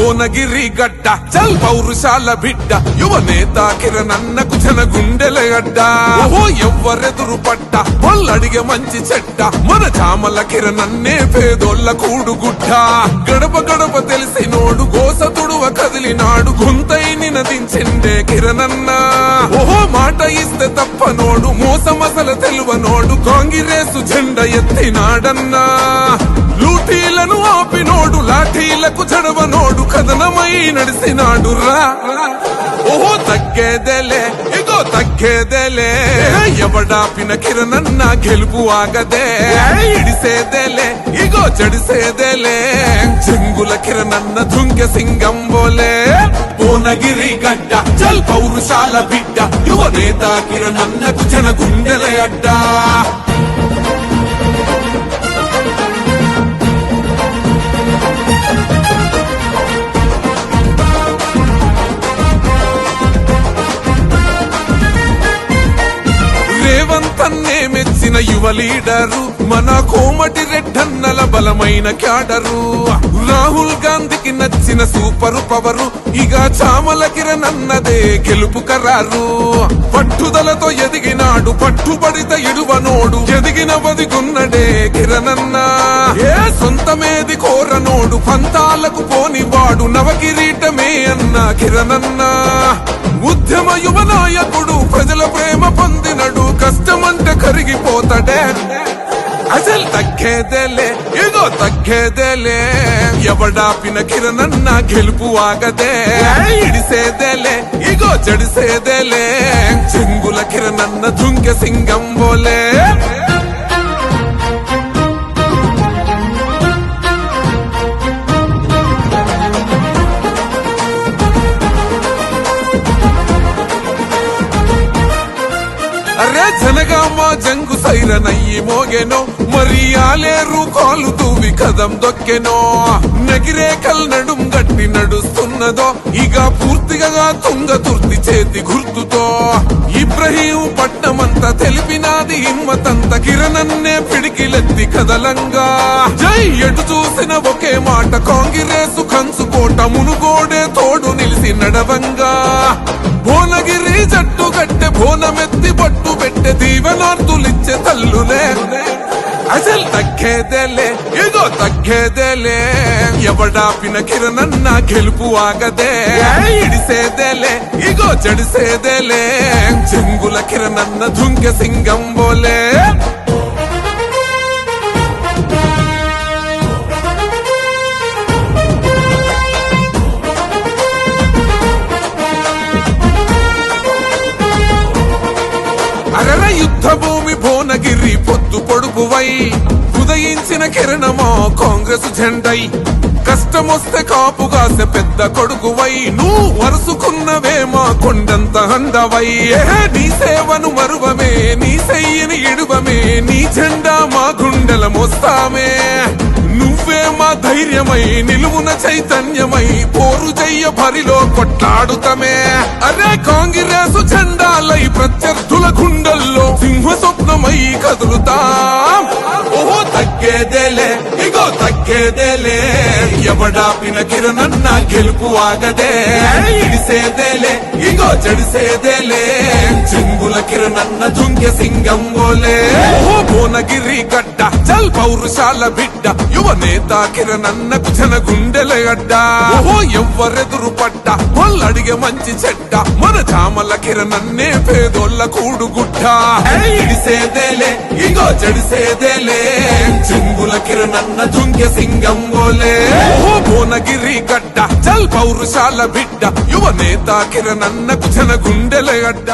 భువనగిరి గడ్డ చల్ పౌరుషాల బిడ్డ యువనేత కిరణన్నకు జన గుండెల గడ్డ ఓహో ఎవ్వరెదురు పట్ట వాళ్ళడిగే మంచి చెడ్డ మన చామల కిరణన్నే పేదోళ్ళ కూడుగుడ్డ గడప గడప తెలిసినోడు గోస తుడువ కదిలినాడు గొంతై నినదించిండే కిరణన్న ఓహో మాట ఇస్తే తప్పనోడు మోసమసల తెలువనోడు కాంగ్రెసు జెండ ఎత్తినాడన్నా లూటీలను ఆపినోడు లాఠీలకు జడవనోడు కథనమై నడిసినాడు రా ఓహో తగ్గేదేలే ఇగో తగ్గేదేలే ఎవడాపిన కిరణన్న గెలుపు ఆగదే ఇడిసేదేలే ఇగో జడిసేదేలే చెంగుల కిరణన్న దుంకె సింగం బోలే భువనగిరి గడ్డ చల్ పౌరుషాల బిడ్డ యువనేత కిరణన్నకు జన గుండెల అడ్డ రేవంతన్నే మెచ్చిన యువ లీడరు మన కోమటి రెడ్డన్నల బలమైన క్యాడరు రాహుల్ గాంధీకి నచ్చిన సూపరు పవరు ఇక చామల కిరణన్నదే గెలుపు ఖరారు పట్టుదలతో ఎదిగినాడు పట్టుబడిత ఇడువనోడు ఎదిగిన వదిగున్నడే కిరణన్న ఏ సొంతమేది కోరనోడు పంతాలకు పోనివాడు నవకిరీటమే అన్న కిరణన్న ఉద్యమ యువ నాయకుడు ప్రజల ప్రేమ పొందినడు కష్టమంటే కరిగిపోతాడే అసలు తగ్గేదేలే ఇగో తగ్గేదేలే ఎవడాపిన కిరణన్న గెలుపు ఆగదే ఇడిసేదేలే ఇగో జడిసేదేలే చెంగుల కిరణన్న దుంకె సింగం బోలే అరే జనగామ జంగు సైరనయ్యి మోగెనో మరి ఆలేరు కాలు తూవి కదం దొక్కెనో నగిరేకల్ నడుం గట్టి నడుస్తున్నదో ఇక పూర్తిగా తుంగ తుర్తి చేతి గుర్తుతో ఇబ్రహీం పట్నమంతా తెలిపినాది హిమ్మతంత కిరణన్నే పిడికిలెత్తి కదలంగా జై ఎటు చూసిన ఒకే మాట కాంగ్రెసు కంచుకోట మునుగోడే తోడు నిలిసి నడవంగా భువనగిరి జట్టు గట్టె బోనమెత్తి పట్టు పెట్టె దీవెనార్తులిచ్చే తల్లులే అసలు తగ్గేదేలే ఇగో తగ్గేదేలే ఎవడాపిన కిరణన్న గెలుపు ఆగదే ఇడిసేదేలే ఇగో జడిసేదేలే చెంగుల కిరణన్న దుంకె సింగం బోలే అరర యుద్ధ భూమి భువనగిరి పొద్దు పొడుపువై ఉదయించిన కిరణమో కాంగ్రెస్ జెండై కష్టమొస్తే కాపుగాసె పెద్ద కొడుకువై నువ్వు వరుసుకున్నవేమా కొండంత అందవై నీ సేవను మరువమే నీ చెయ్యిని ఇడువమే నీ జెండా మా గుండెల మోస్తామే నువ్వే మా ధైర్యమై నిలువున చైతన్యమై పోరు చెయ్య భరిలో కొట్లాడుతమే అరే కాంగ్రెసు జెండాలై ప్రత్యర్థుల గుండెల్లో సింహ స్వప్నమై కదులుతాం ఓహో తగ్గేదేలే ఇగో తగ్గేదేలే ఎవడాపిన కిరణన్న గెలుపు ఆగదే ఇడిసేదేలే ఇగో జడిసేదేలే చెంగుల కిరణన్న దుంకె సింగం బోలే ఓహో భువనగిరి గడ్డ చల్ పౌరుషాల బిడ్డ యువనేత కిరణన్నకు జన గుండెల గడ్డ ఓహో ఎవ్వరెదురు పట్ట వాళ్ళడిగే మంచి చెడ్డ మన చామల కిరణన్నే పేదోళ్ళ కూడుగుడ్డ ఇడిసేదేలే ఇగో జడిసేదేలే చెంగుల కిరణన్న దుంకె సింగం బోలే ఓహో భువనగిరి గడ్డ చల్ పౌరుషాల బిడ్డ యువనేత కిరణన్నకు జన గుండెల గడ్డ